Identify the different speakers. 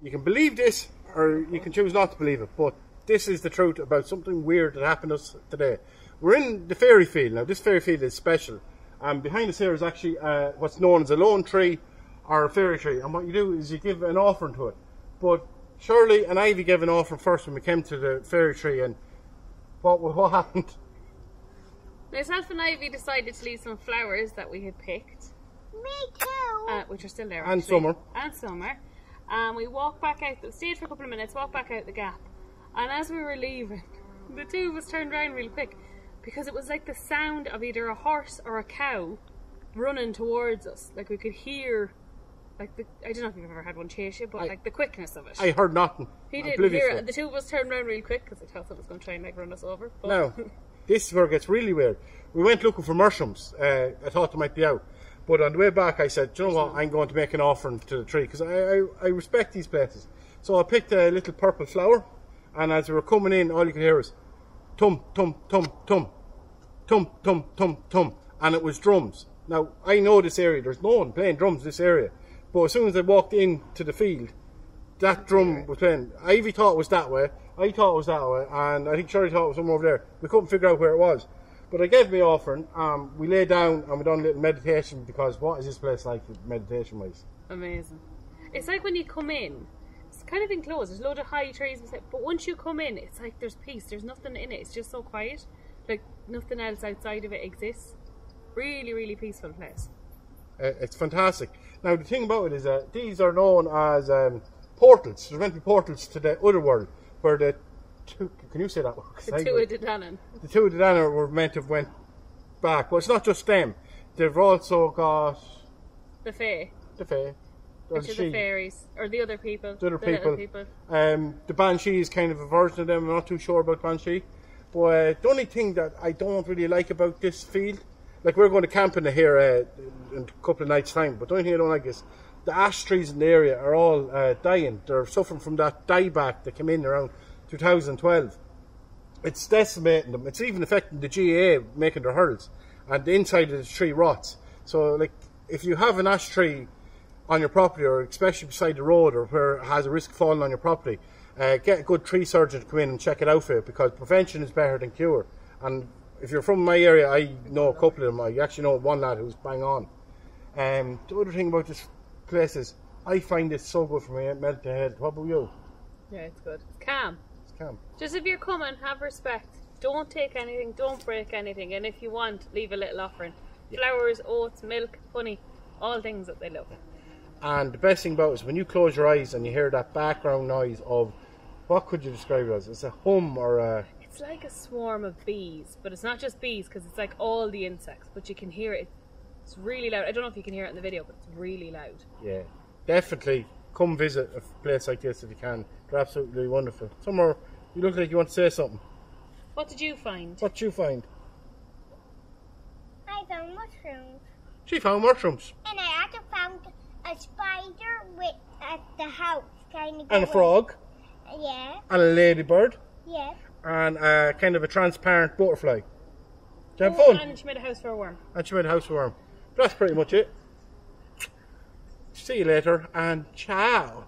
Speaker 1: You can believe this, or you can choose not to believe it, but this is the truth about something weird that happened to us today. We're in the fairy field. Now, this fairy field is special. Behind us here is actually what's known as a lone tree or a fairy tree. And what you do is you give an offering to it. But Shirley and Ivy gave an offering first when we came to the fairy tree. And what happened?
Speaker 2: Myself and Ivy decided to leave some flowers that we had picked.
Speaker 3: Me too.
Speaker 2: Which are still there,
Speaker 1: And
Speaker 2: actually.
Speaker 1: Summer.
Speaker 2: And Summer. We walked back out, stayed for a couple of minutes, walked back out the gap. And as we were leaving, the two of us turned around real quick because it was like the sound of either a horse or a cow running towards us. Like we could hear, like I don't know if you've ever had one chase you, but like the quickness of it.
Speaker 1: I heard nothing.
Speaker 2: He didn't hear it. The two of us turned around real quick because I thought someone was going to try and like run us over. But
Speaker 1: Now, this is where it gets really weird. We went looking for mushrooms. I thought they might be out. But on the way back, I said, do you know what? I'm going to make an offering to the tree because I respect these places. So I picked a little purple flower, and as we were coming in, all you could hear was tum, tum, tum, tum, tum, tum, tum, tum, and it was drums. Now, I know this area. There's no one playing drums in this area. But as soon as I walked into the field, that drum was playing. Ivy thought it was that way. I thought it was that way, and I think Shirley thought it was somewhere over there. We couldn't figure out where it was. But I gave me offering. We lay down and we done a little meditation because what is this place like meditation wise?
Speaker 2: amazing. It's like when you come in, it's kind of enclosed. There's a load of high trees, but once you come in, it's like there's peace. There's nothing in it. It's just so quiet. Like nothing else outside of it exists. Really, really peaceful place.
Speaker 1: It's fantastic. Now the thing about it is that these are known as portals. There's meant to be portals to the other world where the two, can you say that word?
Speaker 2: The two of the Dannon.
Speaker 1: The two of the Dannon were meant to have went back. But it's not just them. They've also got
Speaker 2: The Fae.
Speaker 1: the Fae.
Speaker 2: Which are the fairies. Or the other people.
Speaker 1: The other
Speaker 2: little
Speaker 1: people. The Banshee is kind of a version of them. I'm not too sure about Banshee. But the only thing that I don't really like about this field, like we're going to camp in here in a couple of nights' time, but the only thing I don't like is the ash trees in the area are all dying. They're suffering from that dieback that came in around 2012. It's decimating them. It's even affecting the GAA making their hurdles, and the inside of the tree rots. So, like, if you have an ash tree on your property, or especially beside the road, or where it has a risk of falling on your property, get a good tree surgeon to come in and check it out for you, because prevention is better than cure. And if you're from my area, I know a couple of them. I actually know one lad who's bang on. The other thing about this place is I find it so good for my mental health. What about you?
Speaker 2: Yeah, it's good. It's calm.
Speaker 1: It's calm.
Speaker 2: Just if you're coming, have respect. Don't take anything, don't break anything, and if you want, leave a little offering. Yeah. Flowers, oats, milk, honey, all things that they love.
Speaker 1: And the best thing about it is when you close your eyes and you hear that background noise of, what could you describe it as? It's a hum or a...
Speaker 2: It's like a swarm of bees, but it's not just bees because it's like all the insects, but you can hear it. It's really loud. I don't know if you can hear it in the video, but it's really loud.
Speaker 1: Yeah, definitely come visit a place like this if you can. They're absolutely wonderful. Summer, you look like you want to say something.
Speaker 2: What did you find?
Speaker 1: What did you find?
Speaker 3: I found mushrooms.
Speaker 1: She found mushrooms.
Speaker 3: And I also found a spider at the house. Kind of
Speaker 1: and a frog.
Speaker 3: Yeah.
Speaker 1: And a ladybird.
Speaker 3: Yeah.
Speaker 1: And kind of a transparent butterfly. Did you have fun?
Speaker 2: And she made a house for a worm.
Speaker 1: And she made a house for a worm. That's pretty much it. See you later, and ciao.